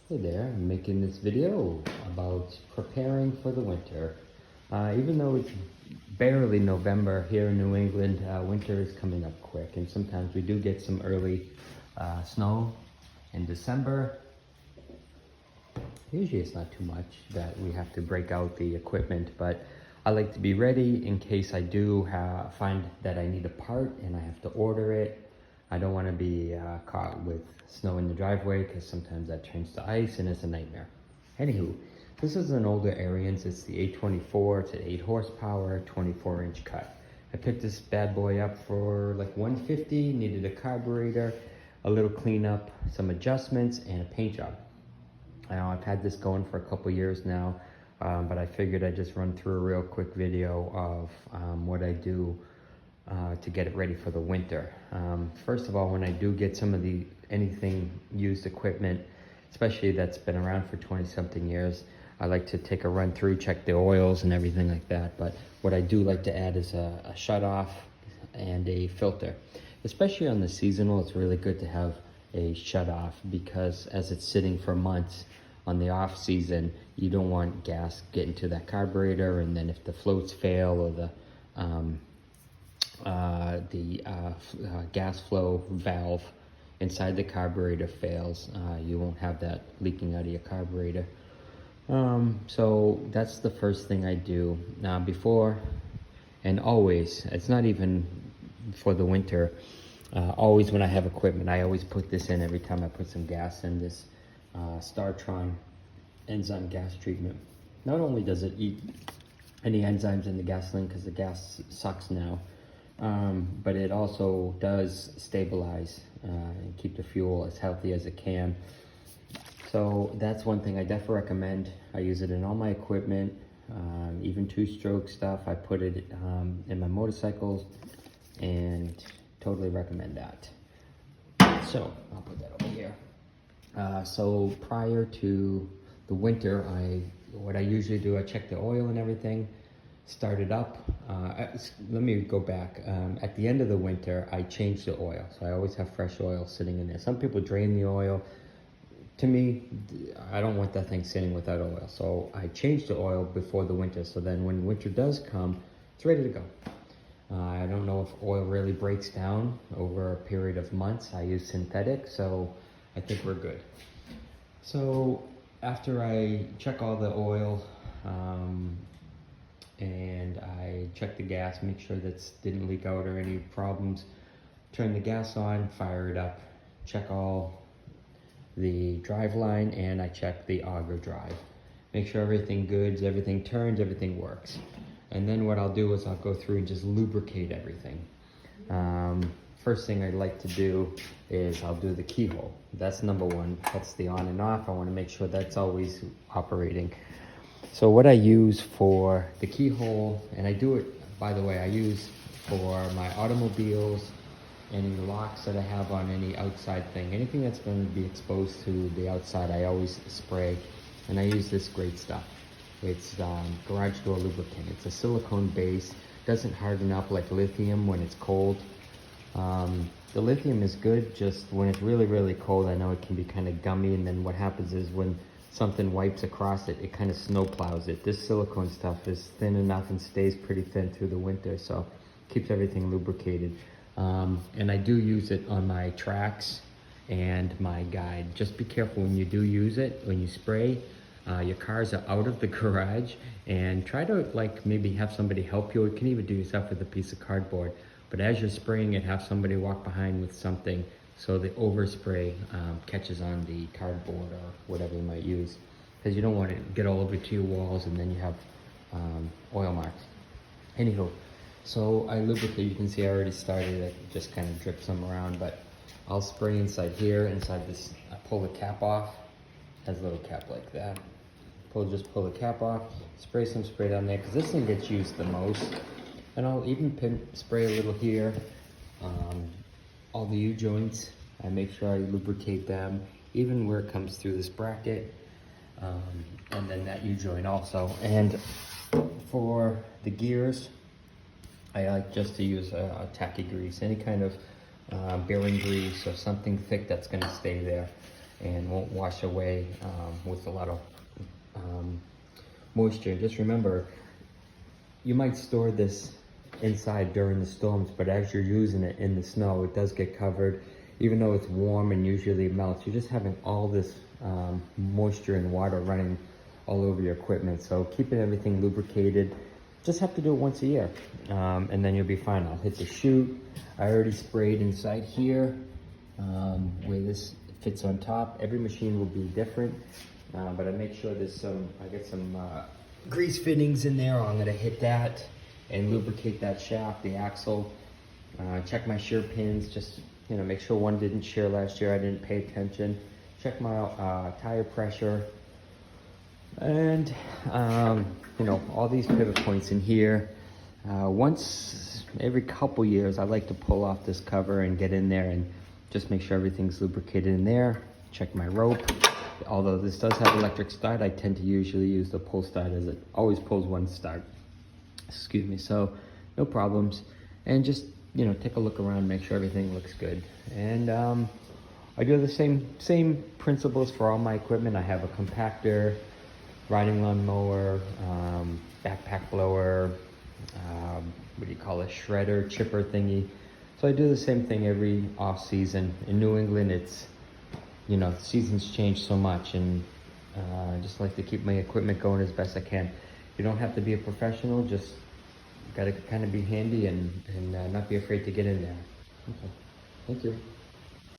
Hey there, I'm making this video about preparing for the winter. Even though it's barely November here in New England, winter is coming up quick, and sometimes we do get some early snow in December. Usually it's not too much that we have to break out the equipment, but I like to be ready in case I do find that I need a part and I have to order it. I don't want to be caught with snow in the driveway because sometimes that turns to ice and it's a nightmare. Anywho, this is an older Ariens. It's the 824. It's an 8 horsepower, 24-inch cut. I picked this bad boy up for like $150. Needed a carburetor, a little cleanup, some adjustments, and a paint job. I've had this going for a couple years now, but I figured I'd just run through a real quick video of what I do to get it ready for the winter. First of all, when I do get some of anything used equipment, especially that's been around for 20-something years, I like to take a run through, check the oils and everything like that. But what I do like to add is a shut-off and a filter. Especially on the seasonal, it's really good to have a shut-off because as it's sitting for months on the off season, you don't want gas getting to that carburetor, and then if the floats fail or the gas flow valve inside the carburetor fails, you won't have that leaking out of your carburetor. So that's the first thing I do. Now before and always, it's not even for the winter, always when I have equipment, I always put this in every time I put some gas in this Startron enzyme gas treatment. Not only does it eat any enzymes in the gasoline because the gas sucks now, but it also does stabilize and keep the fuel as healthy as it can. So that's one thing I definitely recommend. I use it in all my equipment, even two-stroke stuff. I put it in my motorcycles and totally recommend that. So I'll put that over here. So prior to the winter, what I usually do, I check the oil and everything, start it up. Let me go back. At the end of the winter, I change the oil. So I always have fresh oil sitting in there. Some people drain the oil. To me, I don't want that thing sitting without oil. So I change the oil before the winter. So then when winter does come, it's ready to go. I don't know if oil really breaks down over a period of months. I use synthetic, so I think we're good. So after I check all the oil, and I check the gas, make sure that didn't leak out or any problems, turn the gas on, fire it up, check all the drive line, and I check the auger drive. Make sure everything good, everything turns, everything works. And then what I'll do is I'll go through and just lubricate everything. First thing I'd like to do is I'll do the keyhole. That's number one. That's the on and off. I want to make sure that's always operating. So what I use for the keyhole, and I do it, by the way, I use for my automobiles, any locks that I have on any outside thing, anything that's going to be exposed to the outside, I always spray, and I use this great stuff. It's garage door lubricant. It's a silicone base, doesn't harden up like lithium when it's cold. The lithium is good just when it's really, really cold. I know it can be kind of gummy, and then what happens is when something wipes across it, it kind of snow plows it. This silicone stuff is thin enough and stays pretty thin through the winter, so keeps everything lubricated. And I do use it on my tracks and my guide. Just be careful when you do use it, when you spray. Your cars are out of the garage, and try to maybe have somebody help you. You can even do yourself with a piece of cardboard. But as you're spraying it, have somebody walk behind with something so the overspray catches on the cardboard or whatever you might use, because you don't want it to get all over to your walls and then you have oil marks. Anywho, so I lubricate. You can see I already started. I just kind of drip some around, but I'll spray inside here, inside this. I pull the cap off. It has a little cap like that. Just pull the cap off, spray some spray down there, because this thing gets used the most. And I'll even spray a little here. All the U-joints, I make sure I lubricate them, even where it comes through this bracket, and then that U-joint also. And for the gears, I like just to use a tacky grease, any kind of bearing grease or something thick that's going to stay there. and won't wash away with a lot of moisture. Just remember, you might store this inside during the storms, but as you're using it in the snow, it does get covered. Even though it's warm and usually it melts, you're just having all this moisture and water running all over your equipment. So keeping everything lubricated, just have to do it once a year, and then you'll be fine. I'll hit the chute. I already sprayed inside here where this fits on top. Every machine will be different, but I make sure there's I get some grease fittings in there. I'm gonna hit that and lubricate that shaft, the axle. Check my shear pins, just make sure one didn't shear last year. I didn't pay attention. Check my tire pressure, and all these pivot points in here. Once every couple years, I like to pull off this cover and get in there and just make sure everything's lubricated in there. Check my rope. Although this does have electric start, I tend to usually use the pull start, as it always pulls one start. Excuse me. So no problems. And just take a look around, make sure everything looks good. And I do the same principles for all my equipment. I have a compactor, riding lawn mower, backpack blower, what do you call it, shredder, chipper thingy. So I do the same thing every off season. In New England, it's the seasons change so much, and I just like to keep my equipment going as best I can. You don't have to be a professional, just gotta kind of be handy and not be afraid to get in there. Okay, thank you.